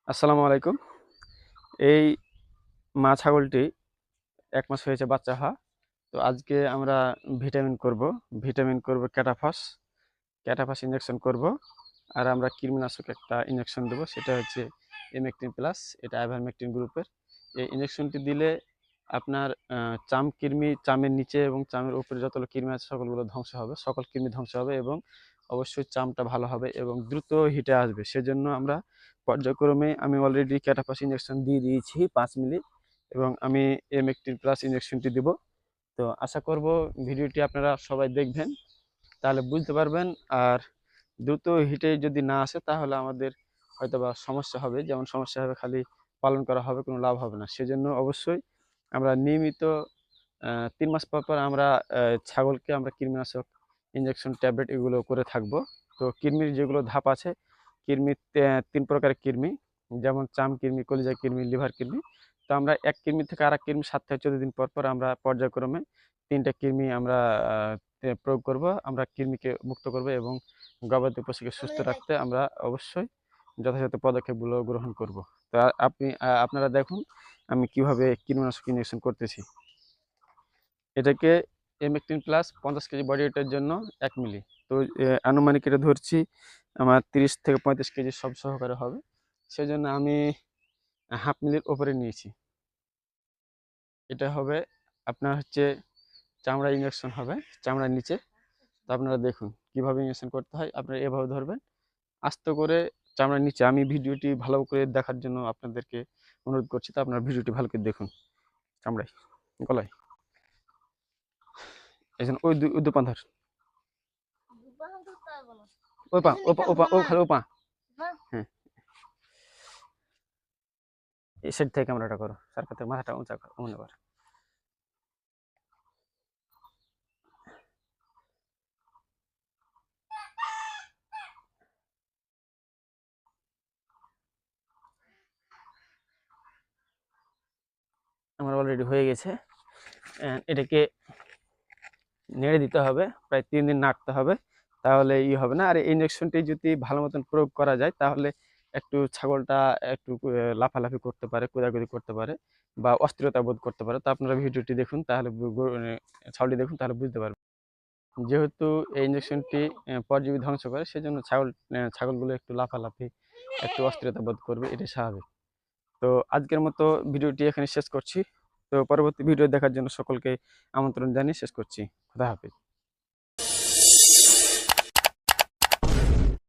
আসসালামু আলাইকুম। এই মা ছাগলটি ১ মাস হয়েছে বাচ্চা হওয়া। তো আজকে আমরা ভিটামিন করব ক্যাটাফস ইনজেকশন করব। আর আমরা কৃমিনাশক একটা ইনজেকশন দেবো, সেটা হচ্ছে এমেকটিন প্লাস। এটা আইভারমেকটিন গ্রুপের। এই ইনজেকশনটি দিলে আপনার চামের নিচে এবং চামের উপরে যতগুলো কৃমি আছে সকলগুলো ধ্বংস হবে, সকল কৃমি ধ্বংস হবে এবং অবশ্যই চামটা ভালো হবে এবং দ্রুত হিটে আসবে। সেজন্য আমরা পর্যায়ক্রমে আমি অলরেডি ক্যাটাফস ইনজেকশন দিয়ে দিয়েছি ৫ মিলি এবং আমি এমেকটিন প্লাস ইনজেকশনটি দিব। তো আশা করব ভিডিওটি আপনারা সবাই দেখবেন, তাহলে বুঝতে পারবেন। আর দ্রুত হিটে যদি না আসে তাহলে আমাদের হয়তোবা সমস্যা হবে, যেমন সমস্যা হবে খালি পালন করা হবে, কোনো লাভ হবে না। সেজন্য অবশ্যই আমরা নিয়মিত ৩ মাস পর পর আমরা ছাগলকে আমরা কৃমিনাশক ইনজেকশন ট্যাবলেট এগুলো করে থাকবো। তো কৃমির যেগুলো ধাপ আছে, কৃমির ৩ প্রকারের কৃমি, যেমন চাম কৃমি, কলিজা কৃমি, লিভার কৃমি। তো আমরা এক কৃমি থেকে আরেক কৃমি ৭ থেকে ১৪ দিন পর পর আমরা পর্যায়ক্রমে ৩টা কৃমি আমরা প্রয়োগ করব। আমরা কৃমিকে মুক্ত করব এবং গবাদি পশুকে সুস্থ রাখতে আমরা অবশ্যই যথাযথ পদক্ষেপগুলো গ্রহণ করব। তো আপনারা দেখুন আমি কিভাবে কীটনাশক ইনজেকশন করতেছি। এটাকে এমেকটিন প্লাস ৫০ কেজি বডি ওয়েটের জন্য ১ মিলি। তো আনুমানিক এটা ধরছি আমার ৩০ থেকে ৩৫ কেজি সব সহকারে হবে। সেজন্য আমি হাফ মিলির ওপরে নিয়েছি। এটা হবে আপনার হচ্ছে চামড়া ইনজেকশন হবে, চামড়ার নিচে। তো আপনারা দেখুন কিভাবে ইনজেকশন করতে হয়। আপনারা এভাবে ধরবেন আস্তে করে চামড়ার নিচে। আমি ভিডিওটি ভালো করে দেখার জন্য আপনাদেরকে অনুরোধ করছি। তো আপনারা ভিডিওটি ভালো করে দেখুন। চামড়ায়, গলায়, এই জন্য ওই দু পা ধর, ওই পা, ও খালি ও পা। হ্যাঁ, এই সাইড থেকে ক্যামেরাটা করো, সার পাতে মাথাটা উঁচা করো, মনে কর। আমার অলরেডি হয়ে গেছে। এটাকে নেড়ে দিতে হবে, প্রায় ৩ দিন নাড়তে হবে, তাহলে হবে না। আর এই ইঞ্জেকশনটি যদি ভালো মতন প্রয়োগ করা যায় তাহলে একটু ছাগলটা একটু লাফালাফি করতে পারে, কোদাকুদি করতে পারে বা অস্থিরতা বোধ করতে পারে। তো আপনারা ভিডিওটি দেখুন, তাহলে ছাগলটি দেখুন, তাহলে বুঝতে পারবেন। যেহেতু এই ইঞ্জেকশনটি পরজীবী ধ্বংস করে, সেজন্য ছাগলগুলো একটু লাফালাফি, একটু অস্থিরতা বোধ করবে, এটাই স্বাভাবিক। তো আজকের মতো ভিডিওটি এখানে শেষ করছি। তো পরবর্তী ভিডিও দেখার জন্য সকলকে আমন্ত্রণ জানিয়ে শেষ করছি। খুদা হাফেজ।